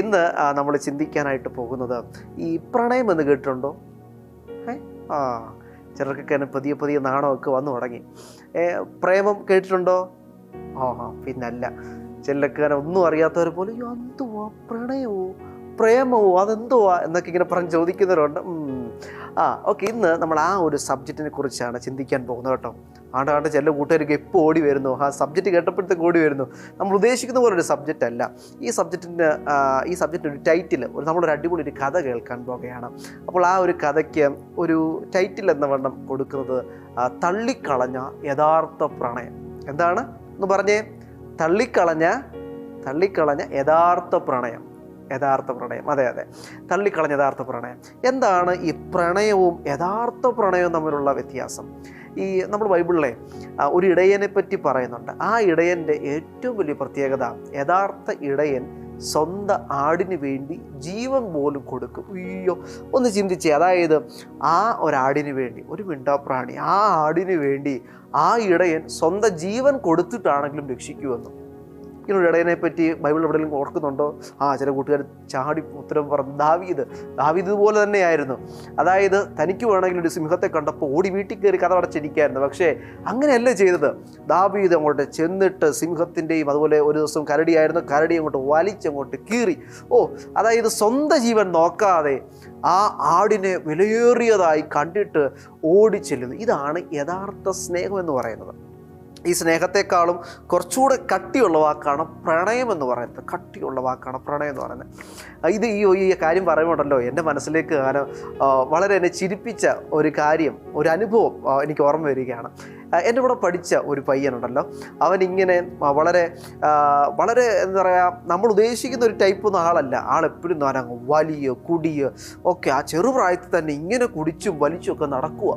ഇന്ന് നമ്മൾ ചിന്തിക്കാനായിട്ട് പോകുന്നത് ഈ പ്രണയം എന്ന് കേട്ടിട്ടുണ്ടോ? ആ ചിലർക്കൊക്കെ പതിയെ പതിയെ നാണമൊക്കെ വന്നു തുടങ്ങി. പ്രേമം കേട്ടിട്ടുണ്ടോ? പിന്നല്ല. ചിലർക്ക് ഒന്നും അറിയാത്തവരെ പോലെ എന്തുവാ പ്രണയമോ പ്രേമവോ അതെന്തുവാ എന്നൊക്കെ ഇങ്ങനെ പറഞ്ഞ് ചോദിക്കുന്നവരുണ്ട്. ഓക്കെ, ഇന്ന് നമ്മൾ ആ ഒരു സബ്ജക്റ്റിനെ കുറിച്ചാണ് ചിന്തിക്കാൻ പോകുന്നത് കേട്ടോ. ആണ്ടാണ്ട് ചില കൂട്ടുകാർക്ക് എപ്പോൾ ഓടി വരുന്നു, ആ സബ്ജക്റ്റ് കേട്ടപ്പോഴത്തേക്ക് ഓടി വരുന്നു. നമ്മൾ ഉദ്ദേശിക്കുന്ന പോലെ ഒരു സബ്ജക്റ്റ് അല്ല ഈ സബ്ജക്റ്റിൻ്റെ ഒരു ടൈറ്റിൽ, നമ്മളൊരു അടിപൊളി ഒരു കഥ കേൾക്കാൻ പോകുകയാണ്. അപ്പോൾ ആ ഒരു കഥയ്ക്ക് ഒരു ടൈറ്റിൽ എന്ന വണ്ണം കൊടുക്കുന്നത് തള്ളിക്കളഞ്ഞ യഥാർത്ഥ പ്രണയം. എന്താണ് എന്ന് പറഞ്ഞേ? തള്ളിക്കളഞ്ഞ യഥാർത്ഥ പ്രണയം. അതെ, തള്ളിക്കളഞ്ഞ യഥാർത്ഥ പ്രണയം. എന്താണ് ഈ പ്രണയവും യഥാർത്ഥ പ്രണയവും തമ്മിലുള്ള വ്യത്യാസം? നമ്മൾ ബൈബിളിലെ ഒരു ഇടയനെ പറ്റി പറയുന്നുണ്ട്. ആ ഇടയൻ്റെ ഏറ്റവും വലിയ പ്രത്യേകത, യഥാർത്ഥ ഇടയൻ സ്വന്തം ആടിന് വേണ്ടി ജീവൻ പോലും കൊടുക്കും. ഒന്ന് ചിന്തിച്ചേ. അതായത് ആ ഒരാടിന് വേണ്ടി, ഒരു മിണ്ടാപ്രാണി, ആ ആടിന് വേണ്ടി ആ ഇടയൻ സ്വന്തം ജീവൻ കൊടുത്തിട്ടാണെങ്കിലും രക്ഷിക്കുമെന്നും. ഇങ്ങനൊരു ഇടയനെ പറ്റി ബൈബിൾ എവിടെയെങ്കിലും ഓർക്കുന്നുണ്ടോ? ചില കൂട്ടുകാർ ചാടി ഉത്തരം പറഞ്ഞു. ദാവീദ് ഇതുപോലെ തന്നെയായിരുന്നു. അതായത് തനിക്ക് വേണമെങ്കിൽ ഒരു സിംഹത്തെ കണ്ടപ്പോൾ ഓടി വീട്ടിൽ കയറി കഥ അടച്ചിരിക്കുകയായിരുന്നു. പക്ഷേ അങ്ങനെയല്ല ചെയ്തത്. ദാവീദ് അങ്ങോട്ട് ചെന്നിട്ട് സിംഹത്തിൻ്റെയും, അതുപോലെ ഒരു ദിവസം കരടിയായിരുന്നു, കരടി അങ്ങോട്ട് വലിച്ചങ്ങോട്ട് കീറി. അതായത് സ്വന്തം ജീവൻ നോക്കാതെ ആ ആടിനെ വിലയേറിയതായി കണ്ടിട്ട് ഓടിച്ചെല്ലുന്നു. ഇതാണ് യഥാർത്ഥ സ്നേഹം എന്ന് പറയുന്നത്. ഈ സ്നേഹത്തെക്കാളും കുറച്ചുകൂടെ കട്ടിയുള്ള വാക്കാണ് പ്രണയം എന്ന് പറയുന്നത്. പ്രണയം എന്ന് പറയുന്നത്. ഇത് ഈ കാര്യം പറയുമ്പോണ്ടല്ലോ എൻ്റെ മനസ്സിലേക്ക് വളരെ എന്നെ ചിരിപ്പിച്ച ഒരു കാര്യം, ഒരു അനുഭവം എനിക്ക് ഓർമ്മ വരികയാണ്. എൻ്റെ കൂടെ പഠിച്ച ഒരു പയ്യനുണ്ടല്ലോ, അവനിങ്ങനെ വളരെ എന്താ പറയുക, നമ്മൾ ഉദ്ദേശിക്കുന്ന ഒരു ടൈപ്പ് ഒന്നും ആളല്ല. ആളെപ്പോഴും നാരങ്ങ വലിയ കുടിയോ ഒക്കെ ആ ചെറുപ്രായത്തിൽ തന്നെ ഇങ്ങനെ കുടിച്ചും വലിച്ചും ഒക്കെ നടക്കുക.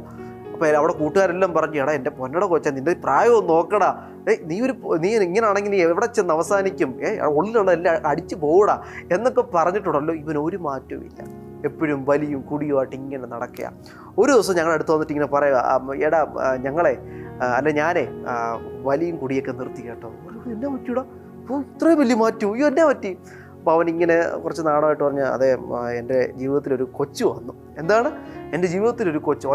അപ്പോൾ അവിടെ കൂട്ടുകാരെല്ലാം പറഞ്ഞു, എടാ എൻ്റെ പൊന്നട കൊച്ചാ, നിൻ്റെ പ്രായം നോക്കടാ, നീ ഇങ്ങനാണെങ്കിൽ നീ എവിടെ ചെന്ന് അവസാനിക്കും, ഉള്ളിലുള്ള എല്ലാം അടിച്ചു പോകൂടാ എന്നൊക്കെ പറഞ്ഞിട്ടുണ്ടല്ലോ. ഇവന് ഒരു മാറ്റവും ഇല്ല, എപ്പോഴും വലിയും കുടിയുമായിട്ട് ഇങ്ങനെ നടക്കുക. ഒരു ദിവസം ഞങ്ങളുടെ അടുത്ത് വന്നിട്ട് ഇങ്ങനെ പറയുക, എടാ ഞാനേ വലിയും കുടിയൊക്കെ നിർത്തി കേട്ടോ. എന്നാ പറ്റൂടാ, ഇത്രയും വലിയ മാറ്റൂ, എന്നാ പറ്റി? അപ്പോൾ അവനിങ്ങനെ കുറച്ച് നാളായിട്ട് പറഞ്ഞ്, അതെ എൻ്റെ ജീവിതത്തിലൊരു കൊച്ചു വന്നു. എന്താണ്? എൻ്റെ ജീവിതത്തിലൊരു കൊച്ചു,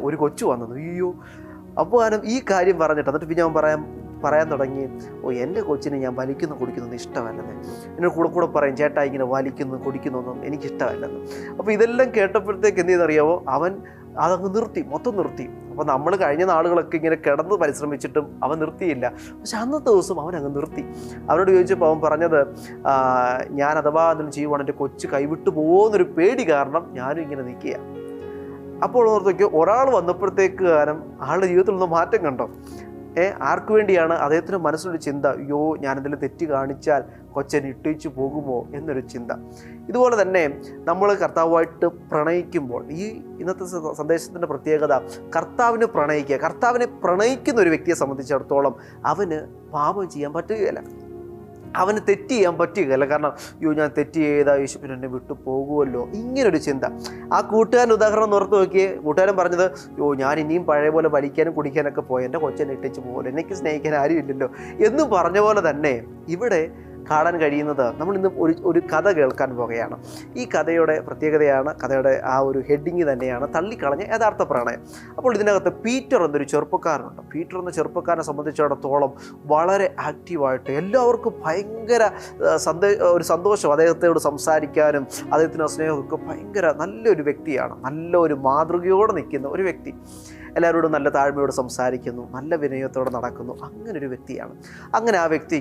ഒരു കൊച്ചു വന്നത്. അപ്പോൾ ഈ കാര്യം പറഞ്ഞിട്ട് എന്നിട്ട് പിന്നെ അവൻ പറയാൻ തുടങ്ങി, എൻ്റെ കൊച്ചിനെ ഞാൻ വലിക്കുന്നു കുടിക്കുന്നൊന്നും ഇഷ്ടമല്ലെന്ന്. എന്നോട് കൂടെ പറയും, ചേട്ടാ ഇങ്ങനെ വലിക്കുന്നു കുടിക്കുന്നൊന്നും എനിക്കിഷ്ടമല്ലെന്ന്. അപ്പോൾ ഇതെല്ലാം കേട്ടപ്പോഴത്തേക്ക് എന്ത് ചെയ്തറിയാവോ, അവൻ അതങ്ങ് മൊത്തം നിർത്തി. അപ്പോൾ നമ്മൾ കഴിഞ്ഞ നാളുകളൊക്കെ ഇങ്ങനെ കിടന്ന് പരിശ്രമിച്ചിട്ടും അവൻ നിർത്തിയില്ല. പക്ഷെ അന്നത്തെ ദിവസം അവൻ അങ്ങ് നിർത്തി. അവനോട് ചോദിച്ചപ്പോൾ അവൻ പറഞ്ഞത്, ഞാൻ അഥവാ എന്തെങ്കിലും ചെയ്യുവാണ് എൻ്റെ കൊച്ചു കൈവിട്ടു പോകുന്നൊരു പേടി കാരണം ഞാനും ഇങ്ങനെ നിൽക്കുക. അപ്പോൾ ഓർത്തേക്ക് ഒരാൾ വന്നപ്പോഴത്തേക്ക് ആളുടെ ജീവിതത്തിൽ നിന്ന് മാറ്റം കണ്ടോ? ആർക്ക് വേണ്ടിയാണ്? അദ്ദേഹത്തിൻ്റെ മനസ്സിലൊരു ചിന്ത, ഞാനെന്തെങ്കിലും തെറ്റ് കാണിച്ചാൽ കൊച്ചൻ ഇട്ടിച്ചു പോകുമോ എന്നൊരു ചിന്ത. ഇതുപോലെ തന്നെ നമ്മൾ കർത്താവുമായിട്ട് പ്രണയിക്കുമ്പോൾ, ഇന്നത്തെ സന്ദേശത്തിൻ്റെ പ്രത്യേകത കർത്താവിനെ പ്രണയിക്കുന്ന ഒരു വ്യക്തിയെ സംബന്ധിച്ചിടത്തോളം അവന് പാപം ചെയ്യാൻ പറ്റുകയില്ല, അവന് തെറ്റ് ചെയ്യാൻ പറ്റുകയില്ല. കാരണം ഞാൻ തെറ്റ് ചെയ്താൽ യേശുവിന് എന്നെ വിട്ടു പോകുമല്ലോ, ഇങ്ങനൊരു ചിന്ത. ആ കൂട്ടുകാരൻ ഉദാഹരണം ഓർത്ത് നോക്കിയേ. കൂട്ടുകാരൻ പറഞ്ഞത്, ഞാൻ ഇനിയും പഴയ പോലെ വലിക്കാനും കുടിക്കാനൊക്കെ പോയി, എൻ്റെ കൊച്ചനെ ഇട്ടിച്ച് പോകുമല്ലോ, എനിക്ക് സ്നേഹിക്കാൻ ആരും ഇല്ലല്ലോ എന്ന് പറഞ്ഞ പോലെ തന്നെ ഇവിടെ കാണാൻ കഴിയുന്നത്. നമ്മൾ ഇന്ന് ഒരു കഥ കേൾക്കാൻ പോകുകയാണ്. ഈ കഥയുടെ പ്രത്യേകതയാണ്, കഥയുടെ ആ ഒരു ഹെഡിങ് തന്നെയാണ് തള്ളിക്കളഞ്ഞ യഥാർത്ഥ പ്രണയം. അപ്പോൾ ഇതിനകത്ത് പീറ്റർ എന്നൊരു ചെറുപ്പക്കാരനുണ്ട്. പീറ്റർ എന്ന ചെറുപ്പക്കാരനെ സംബന്ധിച്ചിടത്തോളം വളരെ ആക്റ്റീവായിട്ട് എല്ലാവർക്കും ഭയങ്കര ഒരു സന്തോഷം, അദ്ദേഹത്തോട് സംസാരിക്കാനും അദ്ദേഹത്തിന് സ്നേഹമൊക്കെ ഭയങ്കര നല്ലൊരു വ്യക്തിയാണ്. നല്ലൊരു മാതൃകയോടെ നിൽക്കുന്ന ഒരു വ്യക്തി. എല്ലാവരോടും നല്ല താഴ്മയോട് സംസാരിക്കുന്നു, നല്ല വിനയത്തോടെ നടക്കുന്നു. അങ്ങനൊരു വ്യക്തിയാണ്. അങ്ങനെ ആ വ്യക്തി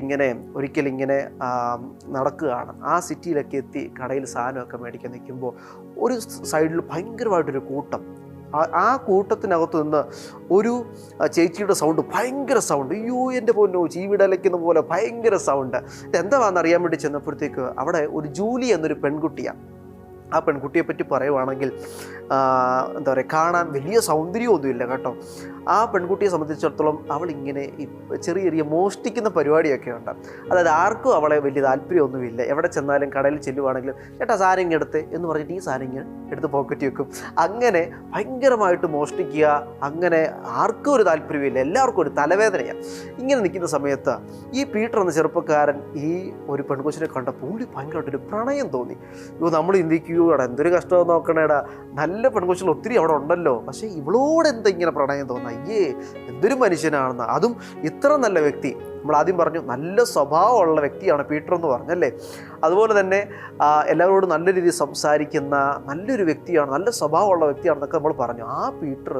ഒരിക്കലിങ്ങനെ നടക്കുകയാണ്. ആ സിറ്റിയിലൊക്കെ എത്തി കടയിൽ സാധനമൊക്കെ മേടിക്കാൻ നിൽക്കുമ്പോൾ ഒരു സൈഡിൽ ഭയങ്കരമായിട്ടൊരു കൂട്ടം. ആ കൂട്ടത്തിനകത്ത് നിന്ന് ഒരു ചേച്ചിയുടെ സൗണ്ട്, ഭയങ്കര സൗണ്ട്. എൻ്റെ പൊന്നോ, ചീവിടലയ്ക്കുന്ന പോലെ ഭയങ്കര സൗണ്ട്. ഇതെന്താണെന്ന് അറിയാൻ വേണ്ടി ചെന്നപ്പോഴത്തേക്ക് അവിടെ ഒരു ജൂലി എന്നൊരു പെൺകുട്ടിയാണ്. ആ പെൺകുട്ടിയെ പറ്റി പറയുവാണെങ്കിൽ എന്താ പറയുക, കാണാൻ വലിയ സൗന്ദര്യമൊന്നുമില്ല കേട്ടോ. ആ പെൺകുട്ടിയെ സംബന്ധിച്ചിടത്തോളം അവളിങ്ങനെ ഈ ചെറിയ ചെറിയ മോഷ്ടിക്കുന്ന പരിപാടിയൊക്കെ ഉണ്ട്. അതായത് ആർക്കും അവളെ വലിയ താല്പര്യമൊന്നുമില്ല. എവിടെ ചെന്നാലും കടയിൽ ചെല്ലുവാണെങ്കിലും ചേട്ടാ സാരിങ് എടുത്ത് എന്ന് പറഞ്ഞിട്ട് ഈ സാരിങ് എടുത്ത് പോക്കറ്റ് വെക്കും. അങ്ങനെ ഭയങ്കരമായിട്ട് മോഷ്ടിക്കുക. അങ്ങനെ ആർക്കും ഒരു താല്പര്യമില്ല, എല്ലാവർക്കും ഒരു തലവേദനയാണ്. ഇങ്ങനെ നിൽക്കുന്ന സമയത്ത് ഈ പീറ്റർ എന്ന ചെറുപ്പക്കാരൻ ഈ ഒരു പെൺകൊച്ചിനെ കണ്ടപ്പോൾ പുള്ളി ഭയങ്കരമായിട്ടൊരു പ്രണയം തോന്നി. നമ്മൾ ചിന്തിക്കുകയാണ്, എന്തൊരു കഷ്ടമെന്ന് നോക്കണേടാ, നല്ല പെൺകൊച്ചുകൾ ഒത്തിരി അവിടെ ഉണ്ടല്ലോ, പക്ഷേ ഇവളോട് എന്താ ഇങ്ങനെ പ്രണയം തോന്നുക, അയ്യേ എന്തൊരു മനുഷ്യനാണെന്ന്, അതും ഇത്ര നല്ല വ്യക്തി. നമ്മൾ ആദ്യം പറഞ്ഞു നല്ല സ്വഭാവമുള്ള വ്യക്തിയാണ് പീറ്റർ എന്ന് പറഞ്ഞല്ലേ. അതുപോലെ തന്നെ എല്ലാവരോടും നല്ല രീതിയിൽ സംസാരിക്കുന്ന നല്ലൊരു വ്യക്തിയാണ്, നല്ല സ്വഭാവമുള്ള വ്യക്തിയാണെന്നൊക്കെ നമ്മൾ പറഞ്ഞു. ആ പീറ്റർ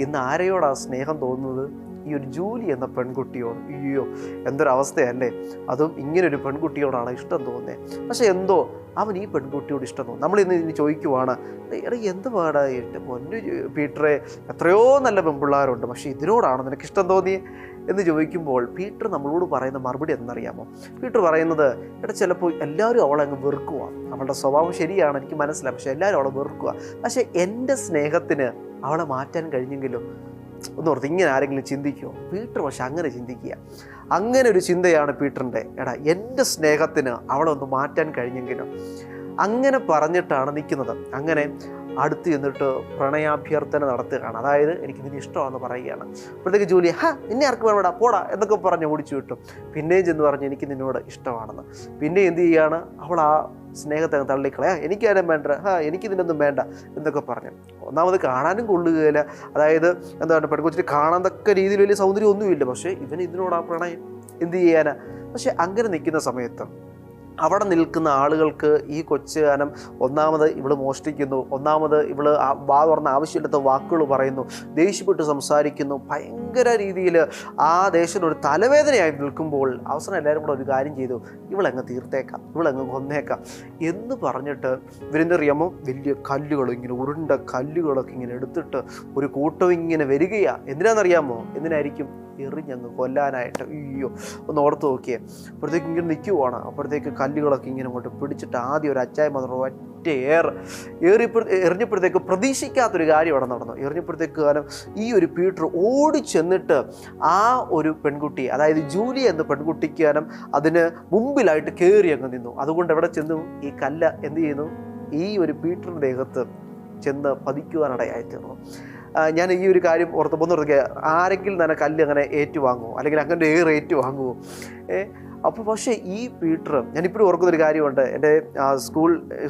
ഇന്ന് ആരെയോടാണ് സ്നേഹം തോന്നുന്നത്? ഈ ഒരു ജൂലി എന്ന പെൺകുട്ടിയോട്. അയ്യോ എന്തൊരവസ്ഥയല്ലേ, അതും ഇങ്ങനൊരു പെൺകുട്ടിയോടാണ് ഇഷ്ടം തോന്നുന്നത്. പക്ഷെ എന്തോ അവൻ ഈ പെൺകുട്ടിയോട് ഇഷ്ടം തോന്നും. നമ്മളിന്ന് ചോദിക്കുവാണ്, എടാ എന്ത് പാടാ എൻ്റെ പൊന്നു പീറ്ററെ, എത്രയോ നല്ല പെൺപിള്ളേരുണ്ട്, പക്ഷേ ഇതിനോടാണ് നിനക്ക് ഇഷ്ടം തോന്നിയേ എന്ന് ചോദിക്കുമ്പോൾ പീറ്റർ നമ്മളോട് പറയുന്ന മറുപടി എന്നറിയാമോ? പീറ്റർ പറയുന്നത്, എടാ ചിലപ്പോൾ എല്ലാവരും അവളെ അങ്ങ് വെറുക്കുക, അവളുടെ സ്വഭാവം ശരിയാണ് എനിക്ക് മനസ്സിലാവും, പക്ഷെ എല്ലാവരും അവളെ വെറുക്കുക, പക്ഷേ എൻ്റെ സ്നേഹത്തിന് അവളെ മാറ്റാൻ കഴിഞ്ഞെങ്കിലും ഒന്ന് ഓർത്ത്. ഇങ്ങനെ ആരെങ്കിലും ചിന്തിക്കുമോ? പീറ്റർ പക്ഷെ അങ്ങനെ ചിന്തിക്കുക. അങ്ങനെ ഒരു ചിന്തയാണ് പീറ്ററിൻ്റെ. എടാ എൻ്റെ സ്നേഹത്തിന് അവളെ ഒന്ന് മാറ്റാൻ കഴിഞ്ഞെങ്കിലും, അങ്ങനെ പറഞ്ഞിട്ടാണ് നിൽക്കുന്നത്. അങ്ങനെ അടുത്ത് ചെന്നിട്ട് പ്രണയാഭ്യർത്ഥന നടത്തുകയാണ്. അതായത് എനിക്ക് നിന്നെ ഇഷ്ടമാണെന്ന് പറയുകയാണ്. അപ്പോഴത്തേക്ക് ജൂലി നിന്നെ ആർക്ക് വേണടാ പോടാ എന്നൊക്കെ പറഞ്ഞ് ഓടിച്ചു വിട്ടു. പിന്നെയും ചെന്ന് പറഞ്ഞ് എനിക്ക് നിന്നോട് ഇഷ്ടമാണെന്ന്. പിന്നെ എന്ത് ചെയ്യുകയാണ്, അവൾ ആ സ്നേഹത്തെ തള്ളിക്കളയാ, എനിക്ക് ആരും വേണ്ട, എനിക്ക് ഇതിനൊന്നും വേണ്ട എന്നൊക്കെ പറഞ്ഞു. ഒന്നാമത് കാണാനും കൊള്ളുകയില്ല, അതായത് എന്താണ് പെൺകൊച്ചിന് കാണാൻ തക്ക രീതിയിൽ വലിയ സൗന്ദര്യം ഒന്നുമില്ല, പക്ഷേ ഇവന് ഇതിനോട് ആ പ്രണയം എന്ത് ചെയ്യാനാ. പക്ഷെ അങ്ങനെ നിൽക്കുന്ന സമയത്ത് അവിടെ നിൽക്കുന്ന ആളുകൾക്ക് ഈ കൊച്ചുകാനം ഒന്നാമത് ഇവള് മോഷ്ടിക്കുന്നു, ഒന്നാമത് ഇവള് വാ തുറന്ന ആവശ്യമില്ലാത്ത വാക്കുകൾ പറയുന്നു, ദേഷ്യപ്പെട്ട് സംസാരിക്കുന്നു, ഭയങ്കര രീതിയിൽ ആ ദേശത്തിനൊരു തലവേദനയായി നിൽക്കുമ്പോൾ അവസാനം എല്ലാവരും കൂടെ ഒരു കാര്യം ചെയ്തു, ഇവളങ്ങ് തീർത്തേക്കാം, ഇവളങ്ങ് കൊന്നേക്കാം എന്ന് പറഞ്ഞിട്ട് ഇവരെന്തറിയാമോ വലിയ കല്ലുകൾ, ഇങ്ങനെ ഉരുണ്ട കല്ലുകളൊക്കെ ഇങ്ങനെ എടുത്തിട്ട് ഒരു കൂട്ടം ഇങ്ങനെ വരികയാണ്. എന്തിനാണെന്നറിയാമോ? എന്തിനായിരിക്കും? എറിഞ്ഞങ്ങ് കൊല്ലാനായിട്ട്. അയ്യോ ഒന്ന് ഓർത്ത് നോക്കിയേ. അപ്പോഴത്തേക്ക് ഇങ്ങനെ നിൽക്കുവാണ്. അപ്പോഴത്തേക്ക് കല്ലുകളൊക്കെ ഇങ്ങനെ അങ്ങോട്ട് പിടിച്ചിട്ട് ആദ്യം ഒരു അച്ചായ മാത്രം ഒറ്റ എറിഞ്ഞപ്പോഴത്തേക്ക് പ്രതീക്ഷിക്കാത്തൊരു കാര്യം അവിടെ നടന്നു. എറിഞ്ഞപ്പോഴത്തേക്ക് കാരണം ഈ ഒരു പീറ്റർ ഓടി ചെന്നിട്ട് ആ ഒരു പെൺകുട്ടി, അതായത് ജൂലി എന്ന പെൺകുട്ടിക്ക് കാരണം അതിന് മുമ്പിലായിട്ട് കയറി അങ്ങ് നിന്നു. അതുകൊണ്ട് എവിടെ ചെന്നു? ഈ കല്ല് എന്ത് ചെയ്യുന്നു? ഈ ഒരു പീറ്ററിൻ്റെ ദേഹത്ത് ചെന്ന് പതിക്കുവാനിടയായി തീർന്നു. ഞാൻ ഈ ഒരു കാര്യം ഓർത്തപ്പോൾ ആരെങ്കിലും തന്നെ കല്ല് അങ്ങനെ ഏറ്റുവാങ്ങുമോ, അല്ലെങ്കിൽ അങ്ങനെ ഏറ്റുവാങ്ങുമോ? അപ്പോൾ പക്ഷേ ഈ പീറ്റർ, ഞാനിപ്പോഴും ഓർക്കുന്നൊരു കാര്യമുണ്ട്. എൻ്റെ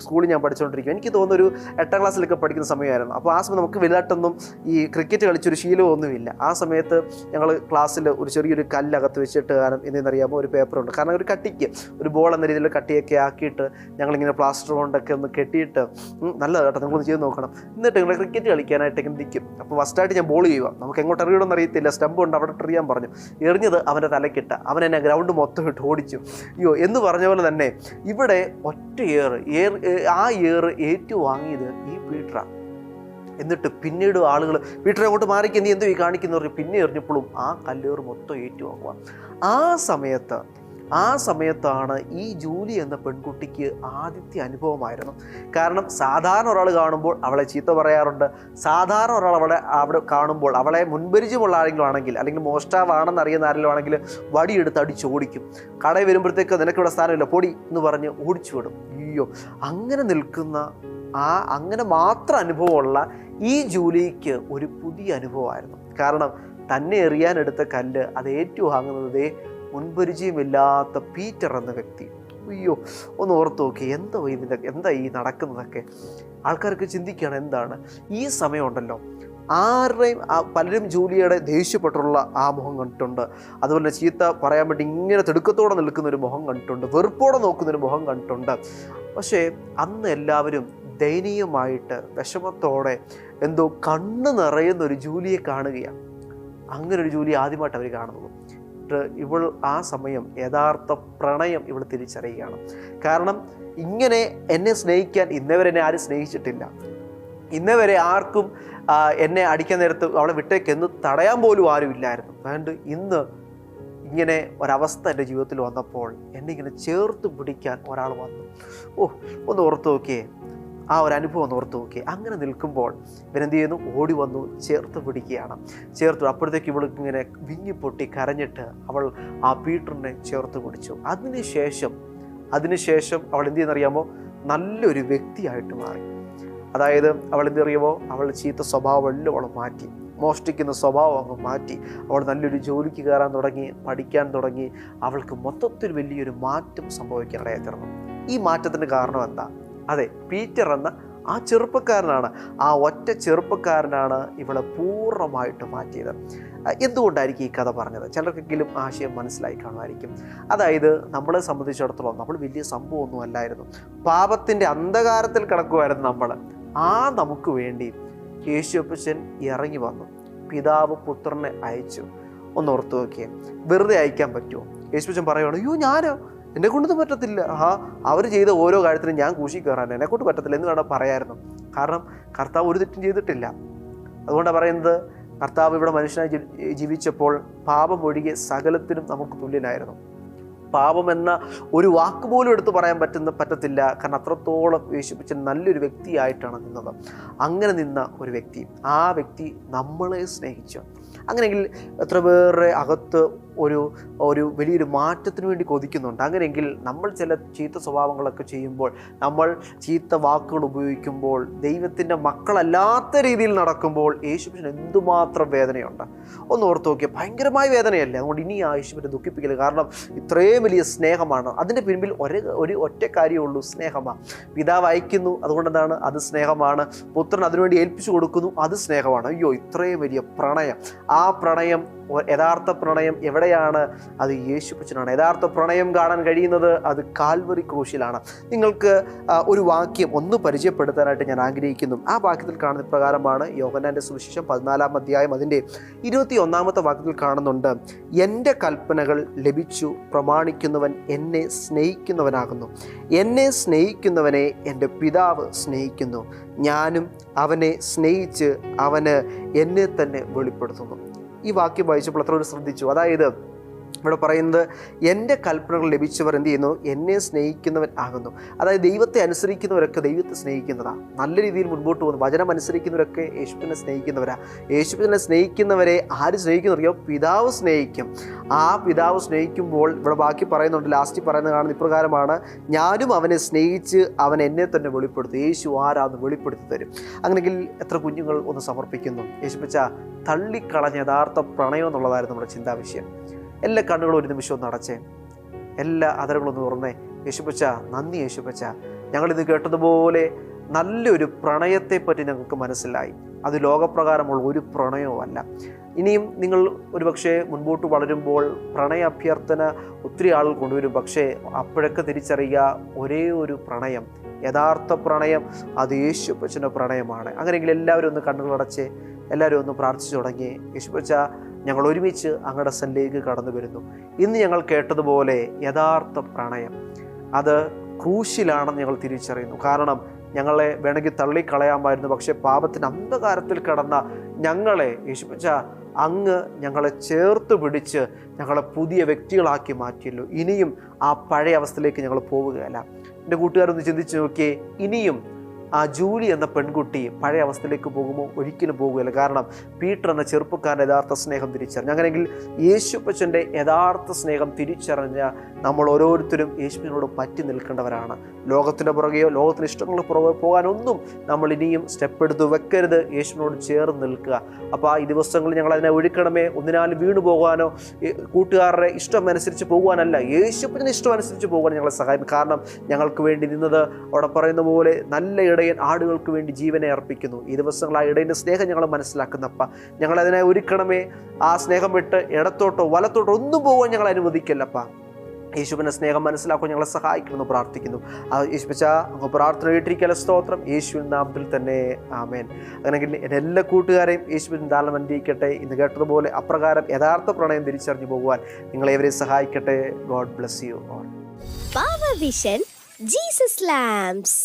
സ്കൂളിൽ ഞാൻ പഠിച്ചുകൊണ്ടിരിക്കും. എനിക്ക് തോന്നുന്നു ഒരു 8ാം ക്ലാസ്സിലൊക്കെ പഠിക്കുന്ന സമയമായിരുന്നു. അപ്പോൾ ആ സമയം നമുക്ക് വലുതായിട്ടൊന്നും ഈ ക്രിക്കറ്റ് കളിച്ചൊരു ശീലമൊന്നുമില്ല. ആ സമയത്ത് ഞങ്ങൾ ക്ലാസ്സിൽ ഒരു ചെറിയൊരു കല്ലകത്ത് വെച്ചിട്ട്, കാരണം എന്തെന്നറിയാമോ, ഒരു പേപ്പറുണ്ട്, കാരണം ഒരു കട്ടിക്ക് ഒരു ബോൾ എന്ന രീതിയിൽ കട്ടിയൊക്കെ ആക്കിയിട്ട് ഞങ്ങളിങ്ങനെ പ്ലാസ്റ്റർ കൊണ്ടൊക്കെ ഒന്ന് കെട്ടിയിട്ട്, നല്ലതാണ് കേട്ടോ, നിങ്ങളൊന്ന് ചെയ്ത് നോക്കണം. എന്നിട്ട് ഞങ്ങൾ ക്രിക്കറ്റ് കളിക്കാനായിട്ട് ഇങ്ങനെ നിൽക്കും. അപ്പോൾ ഫസ്റ്റായിട്ട് ഞാൻ ബോൾ ചെയ്യുക, നമുക്ക് എങ്ങോട്ട് എറിയണമെന്ന് അറിയത്തില്ല, സ്റ്റമ്പ് ഉണ്ട് അവിടെ എറിയാൻ പറഞ്ഞു. എറിഞ്ഞത് അവൻ്റെ തലക്കിട്ട, അവൻ എന്നെ ഗ്രൗണ്ട് മൊത്തം ഇട്ട് ഓടിച്ചു. അയ്യോ എന്ന് പറഞ്ഞ പോലെ തന്നെ ഇവിടെ ഒറ്റ ആ ഏറ് ഏറ്റുവാങ്ങിയത് ഈ പീറ്ററാണ്. എന്നിട്ട് പിന്നീട് ആളുകൾ പീറ്ററെ അങ്ങോട്ട് മാറിക്ക്, നീ എന്തോ ഈ കാണിക്കുന്ന പറഞ്ഞു. പിന്നെ എറിഞ്ഞപ്പോഴും ആ കല്ലേറ് മൊത്തം ഏറ്റുവാങ്ങുക. ആ സമയത്താണ് ഈ ജൂലി എന്ന പെൺകുട്ടിക്ക് ആദ്യത്തെ അനുഭവമായിരുന്നു. കാരണം സാധാരണ ഒരാൾ കാണുമ്പോൾ അവളെ ചീത്ത പറയാറുണ്ട്, സാധാരണ ഒരാൾ അവിടെ കാണുമ്പോൾ അവളെ മുൻപരിചയമുള്ള ആരെങ്കിലും ആണെങ്കിൽ, അല്ലെങ്കിൽ മോഷ്ടാവാണെന്ന് അറിയുന്ന ആരെങ്കിലും ആണെങ്കിൽ വടിയെടുത്ത് അടിച്ചോടിക്കും. കടയിൽ വരുമ്പോഴത്തേക്ക് നിനക്കിവിടെ സ്ഥാനമില്ല പൊടി എന്ന് പറഞ്ഞ് ഓടിച്ചു വിടും. അയ്യോ അങ്ങനെ നിൽക്കുന്ന അങ്ങനെ മാത്രം അനുഭവമുള്ള ഈ ജൂലിക്ക് ഒരു പുതിയ അനുഭവമായിരുന്നു. കാരണം തന്നെ എറിയാനെടുത്ത കല്ല് അത് ഏറ്റുവാങ്ങുന്നത് മുൻപരിചയമില്ലാത്ത പീറ്റർ എന്ന വ്യക്തി. അയ്യോ ഒന്ന് ഓർത്ത് നോക്കി, എന്താ ഈ നടക്കുന്നതൊക്കെ. ആൾക്കാർക്ക് ചിന്തിക്കുകയാണ് എന്താണ് ഈ സമയമുണ്ടല്ലോ. പലരും ജൂലിയുടെ ദേഷ്യപ്പെട്ടുള്ള ആ മുഖം കണ്ടിട്ടുണ്ട്, അതുപോലെ ചീത്ത പറയാൻ വേണ്ടി ഇങ്ങനെ തിടുക്കത്തോടെ നിൽക്കുന്നൊരു മുഖം കണ്ടിട്ടുണ്ട്, വെറുപ്പോടെ നോക്കുന്നൊരു മുഖം കണ്ടിട്ടുണ്ട്. പക്ഷേ അന്ന് എല്ലാവരും ദയനീയമായിട്ട് വിഷമത്തോടെ എന്തോ കണ്ണ് നിറയുന്നൊരു ജൂലിയെ കാണുകയാണ്. അങ്ങനെ ഒരു ജൂലി ആദ്യമായിട്ട് അവർ കാണുന്നത്. ഇവൾ ആ സമയം യഥാർത്ഥ പ്രണയം ഇവൾ തിരിച്ചറിയുകയാണ്. കാരണം ഇങ്ങനെ എന്നെ സ്നേഹിക്കാൻ ഇന്നേവരെ എന്നെ ആരും സ്നേഹിച്ചിട്ടില്ല. ഇന്നേവരെ ആർക്കും എന്നെ അടിക്കാൻ നേരത്ത് അവളെ വിട്ടേക്കെന്ന് തടയാൻ പോലും ആരുമില്ലായിരുന്നു. അതുകൊണ്ട് ഇന്ന് ഇങ്ങനെ ഒരവസ്ഥ എൻ്റെ ജീവിതത്തിൽ വന്നപ്പോൾ എന്നെ ഇങ്ങനെ ചേർത്ത് പിടിക്കാൻ ഒരാൾ വന്നു. ഒന്ന് ഓർത്ത് നോക്കിയേ, ആ ഒരു അനുഭവം ഒന്ന് ഓർത്ത് നോക്കി. അങ്ങനെ നിൽക്കുമ്പോൾ ഇവരെന്ത് ചെയ്യുന്നു? ഓടി വന്നു ചേർത്ത് പിടിക്കുകയാണ്. ചേർത്ത് അപ്പോഴത്തേക്ക് ഇവൾക്ക് ഇങ്ങനെ വിങ്ങിപ്പൊട്ടി കരഞ്ഞിട്ട് അവൾ ആ പീറ്ററിനെ ചേർത്ത് പിടിച്ചു. അതിനുശേഷം അവൾ എന്ത് ചെയ്യുന്നറിയാമോ? നല്ലൊരു വ്യക്തിയായിട്ട് മാറി. അതായത് അവൾ എന്തറിയുമോ? അവൾ ചീത്ത സ്വഭാവം എല്ലാം അവൾ മാറ്റി, മോഷ്ടിക്കുന്ന സ്വഭാവം അങ്ങ് മാറ്റി. അവൾ നല്ലൊരു ജോലിക്ക് കയറാൻ തുടങ്ങി, പഠിക്കാൻ തുടങ്ങി. അവൾക്ക് മൊത്തത്തിൽ വലിയൊരു മാറ്റം സംഭവിക്കാനിടയായി തീർന്നു. ഈ മാറ്റത്തിന് കാരണം എന്താ? അതെ, പീറ്റർ എന്ന ആ ചെറുപ്പക്കാരനാണ്. ആ ഒറ്റ ചെറുപ്പക്കാരനാണ് ഇവളെ പൂർണ്ണമായിട്ട് മാറ്റിയത്. എന്തുകൊണ്ടായിരിക്കും ഈ കഥ പറഞ്ഞത്? ചിലർക്കെങ്കിലും ആശയം മനസ്സിലായി കാണുമായിരിക്കും. അതായത് നമ്മളെ സംബന്ധിച്ചിടത്തോളം നമ്മൾ വലിയ സംഭവമൊന്നും അല്ലായിരുന്നു. പാപത്തിൻ്റെ അന്ധകാരത്തിൽ കിടക്കുമായിരുന്നു നമ്മൾ. നമുക്ക് വേണ്ടി യേശുപ്പച്ചൻ ഇറങ്ങി വന്നു. പിതാവ് പുത്രനെ അയച്ചു. ഒന്ന് ഓർത്ത് നോക്കിയേ, വെറുതെ അയക്കാൻ പറ്റുമോ? യേശുപ്പച്ചൻ പറയുകയാണ്, അയ്യോ ഞാനോ, എന്നെ കൊണ്ടൊന്നും പറ്റത്തില്ല. അവർ ചെയ്ത ഓരോ കാര്യത്തിനും ഞാൻ കൂശി കയറാൻ എന്നെക്കൊണ്ട് പറ്റത്തില്ല എന്ന് വേണം പറയായിരുന്നു. കാരണം കർത്താവ് ഒരു തെറ്റും ചെയ്തിട്ടില്ല. അതുകൊണ്ടാണ് പറയുന്നത്, കർത്താവ് ഇവിടെ മനുഷ്യനായി ജീവിച്ചപ്പോൾ പാപം ഒഴികെ സകലത്തിനും നമുക്ക് തുല്യനായിരുന്നു. പാപം എന്ന ഒരു വാക്ക് പോലും എടുത്ത് പറയാൻ പറ്റത്തില്ല. കാരണം അത്രത്തോളം യേശുപ്പച്ചൻ നല്ലൊരു വ്യക്തിയായിട്ടാണ് നിന്നത്. അങ്ങനെ നിന്ന ഒരു വ്യക്തി, ആ വ്യക്തി നമ്മളെ സ്നേഹിച്ചു. അങ്ങനെയെങ്കിൽ എത്ര പേരുടെ അകത്ത് ഒരു വലിയൊരു മാറ്റത്തിന് വേണ്ടി കൊതിക്കുന്നുണ്ട്. അങ്ങനെയെങ്കിൽ നമ്മൾ ചില ചീത്ത സ്വഭാവങ്ങളൊക്കെ ചെയ്യുമ്പോൾ, നമ്മൾ ചീത്ത വാക്കുകൾ ഉപയോഗിക്കുമ്പോൾ, ദൈവത്തിൻ്റെ മക്കളല്ലാത്ത രീതിയിൽ നടക്കുമ്പോൾ യേശുപ്പച്ചന് എന്തുമാത്രം വേദനയുണ്ട്. ഒന്ന് ഓർത്ത് നോക്കിയാൽ ഭയങ്കരമായ വേദനയല്ലേ? അതുകൊണ്ട് ഇനി ആ യേശുവിനെ ദുഃഖിപ്പിക്കല്. കാരണം ഇത്രയും വലിയ സ്നേഹമാണ്. അതിൻ്റെ പിൻപിൽ ഒരു ഒറ്റ കാര്യമുള്ളൂ, സ്നേഹമാണ്. പിതാവ് അയക്കുന്നു, അതുകൊണ്ടെന്താണ്? അത് സ്നേഹമാണ്. പുത്രൻ അതിനുവേണ്ടി ഏൽപ്പിച്ചു കൊടുക്കുന്നു, അത് സ്നേഹമാണ്. അയ്യോ, ഇത്രയും വലിയ പ്രണയം. ആ പ്രണയം, യഥാർത്ഥ പ്രണയം എവിടെയാണ്? അത് യേശുപ്പച്ചനാണ്. യഥാർത്ഥ പ്രണയം കാണാൻ കഴിയുന്നത് അത് കാൽവറി ക്രൂശിലാണ്. നിങ്ങൾക്ക് ഒരു വാക്യം ഒന്ന് പരിചയപ്പെടുത്താനായിട്ട് ഞാൻ ആഗ്രഹിക്കുന്നു. ആ വാക്യത്തിൽ കാണുന്ന പ്രകാരമാണ്. യോഹന്നാന്റെ സുവിശേഷം 14-ാം അധ്യായം അതിൻ്റെ 21-ാമത്തെ വാക്യത്തിൽ കാണുന്നുണ്ട്, എൻ്റെ കൽപ്പനകൾ ലഭിച്ചു പ്രമാണിക്കുന്നവൻ എന്നെ സ്നേഹിക്കുന്നവനാകുന്നു. എന്നെ സ്നേഹിക്കുന്നവനെ എൻ്റെ പിതാവ് സ്നേഹിക്കുന്നു. ഞാനും അവനെ സ്നേഹിച്ച് അവന് എന്നെ തന്നെ വെളിപ്പെടുത്തുന്നു. ഈ വാക്യം വായിച്ചപ്പോൾ എത്ര പേര് ശ്രദ്ധിച്ചു? അതായത് ഇവിടെ പറയുന്നത്, എൻ്റെ കൽപ്പനകൾ ലഭിച്ചവർ എന്ത് ചെയ്യുന്നു? എന്നെ സ്നേഹിക്കുന്നവൻ ആകുന്നു. അതായത് ദൈവത്തെ അനുസരിക്കുന്നവരൊക്കെ ദൈവത്തെ സ്നേഹിക്കുന്നതാണ്. നല്ല രീതിയിൽ മുൻപോട്ട് പോകുന്നു. വചനം അനുസരിക്കുന്നവരൊക്കെ യേശുവിനെ സ്നേഹിക്കുന്നവരാ. യേശുവിനെ സ്നേഹിക്കുന്നവരെ ആര് സ്നേഹിക്കുന്നറിയോ? പിതാവ് സ്നേഹിക്കും. ആ പിതാവ് സ്നേഹിക്കുമ്പോൾ ഇവിടെ ബാക്കി പറയുന്നുണ്ട്, ലാസ്റ്റ് പറയുന്നത് കാണുന്ന ഇപ്രകാരമാണ്, ഞാനും അവനെ സ്നേഹിച്ച് അവൻ എന്നെ തന്നെ വെളിപ്പെടുത്തും. യേശു ആരാന്ന് വെളിപ്പെടുത്തി തരും. അങ്ങനെയെങ്കിൽ എത്ര കുഞ്ഞുങ്ങൾ ഒന്ന് സമർപ്പിക്കുന്നു. യേശുപ്പച്ച തള്ളിക്കളഞ്ഞ യഥാർത്ഥ പ്രണയം എന്നുള്ളതായിരുന്നു നമ്മുടെ ചിന്താവിഷയം. എല്ലാ കണ്ണുകളും ഒരു നിമിഷം ഒന്ന് അടച്ചേ, എല്ലാ അതരങ്ങളൊന്ന് തുറന്നേ. യേശുപ്പച്ച നന്ദി. യേശുപ്പച്ച, ഞങ്ങളിത് കേട്ടതുപോലെ നല്ലൊരു പ്രണയത്തെപ്പറ്റി ഞങ്ങൾക്ക് മനസ്സിലായി. അത് ലോകപ്രകാരമുള്ള ഒരു പ്രണയവുമല്ല. ഇനിയും നിങ്ങൾ ഒരുപക്ഷെ മുൻപോട്ട് വളരുമ്പോൾ പ്രണയ അഭ്യർത്ഥന ഒത്തിരി ആളുകൾ കൊണ്ടുവരും. പക്ഷേ അപ്പോഴൊക്കെ തിരിച്ചറിയുക, ഒരേ ഒരു പ്രണയം, യഥാർത്ഥ പ്രണയം, അത് യേശുപ്പച്ചൻ്റെ പ്രണയമാണ്. അങ്ങനെയെങ്കിൽ എല്ലാവരും ഒന്ന് കണ്ണുകളടച്ച് എല്ലാവരും ഒന്ന് പ്രാർത്ഥിച്ചു തുടങ്ങി. യേശുപ്പച്ച, ഞങ്ങൾ ഒരുമിച്ച് അങ്ങയുടെ സന്നിധിയിലേക്ക് കടന്നു വരുന്നു. ഇന്ന് ഞങ്ങൾ കേട്ടതുപോലെ യഥാർത്ഥ പ്രണയം അത് ക്രൂശിലാണെന്ന് ഞങ്ങൾ തിരിച്ചറിയുന്നു. കാരണം ഞങ്ങളെ വേണമെങ്കിൽ തള്ളിക്കളയാമായിരുന്നു. പക്ഷേ പാപത്തിൻ്റെ അന്ധകാരത്തിൽ കിടന്ന ഞങ്ങളെ യേശുപ്പച്ച അങ്ങ് ഞങ്ങളെ ചേർത്ത് പിടിച്ച് ഞങ്ങളെ പുതിയ വ്യക്തികളാക്കി മാറ്റിയല്ലോ. ഇനിയും ആ പഴയ അവസ്ഥയിലേക്ക് ഞങ്ങൾ പോവുകയല്ല. എൻ്റെ കൂട്ടുകാരൊന്ന് ചിന്തിച്ച് നോക്കിയേ, ഇനിയും ആ ജൂലി എന്ന പെൺകുട്ടി പഴയ അവസ്ഥയിലേക്ക് പോകുമോ? ഒരിക്കലും പോകുകയില്ല. കാരണം പീറ്റർ എന്ന ചെറുപ്പക്കാരൻ്റെ യഥാർത്ഥ സ്നേഹം തിരിച്ചറിഞ്ഞു. അങ്ങനെയെങ്കിൽ യേശുപ്പച്ചൻ്റെ യഥാർത്ഥ സ്നേഹം തിരിച്ചറിഞ്ഞ നമ്മൾ ഓരോരുത്തരും യേശുവിനോട് പറ്റി നിൽക്കേണ്ടവരാണ്. ലോകത്തിൻ്റെ പുറകെയോ ലോകത്തിൻ്റെ ഇഷ്ടങ്ങളുടെ പുറകെ പോകാനൊന്നും നമ്മൾ ഇനിയും സ്റ്റെപ്പ് എടുത്ത് വെക്കരുത്. യേശുവിനോട് ചേർന്ന് നിൽക്കുക. അപ്പോൾ ഈ ദിവസങ്ങളിൽ ഞങ്ങൾ അതിനെ ഒഴുക്കണമേ. ഒന്നിനാലും വീണു പോകാനോ കൂട്ടുകാരുടെ ഇഷ്ടം അനുസരിച്ച് പോകുവാനല്ല, യേശുപ്പച്ചൻ്റെ ഇഷ്ടം അനുസരിച്ച് പോകാൻ ഞങ്ങളെ സഹായിക്കും. കാരണം ഞങ്ങൾക്ക് വേണ്ടി നിന്നത് അവിടെ പറയുന്ന പോലെ നല്ല ഇടയൻ ആടുകൾക്ക് വേണ്ടി ജീവനെ അർപ്പിക്കുന്നു. ഈ ദിവസങ്ങൾ ആ ഇടയൻ്റെ സ്നേഹം ഞങ്ങൾ മനസ്സിലാക്കുന്നപ്പ ഞങ്ങളതിനെ ഒരുക്കണമേ. ആ സ്നേഹം വിട്ട് ഇടത്തോട്ടോ വലത്തോട്ടോ ഒന്നും പോകാൻ ഞങ്ങൾ അനുവദിക്കല്ലപ്പ. യേശുവിൻ്റെ സ്നേഹം മനസ്സിലാക്കാൻ ഞങ്ങളെ സഹായിക്കണമെന്ന് പ്രാർത്ഥിക്കുന്നു. യേശുപ്പച്ച അങ്ങ് പ്രാർത്ഥന കേട്ടിരിക്കല സ്തോത്രം. യേശുവിൻ നാമത്തിൽ തന്നെ ആമേൻ. അങ്ങനെയെങ്കിൽ എൻ്റെ എല്ലാ കൂട്ടുകാരെയും യേശുവിൻ ധാരാളം അനുഗ്രഹിക്കട്ടെ. ഇന്ന് കേട്ടതുപോലെ അപ്രകാരം യഥാർത്ഥ പ്രണയം തിരിച്ചറിഞ്ഞു പോകുവാൻ നിങ്ങളേവരെ സഹായിക്കട്ടെ. God bless you all. Power Vision Jesus Lamps.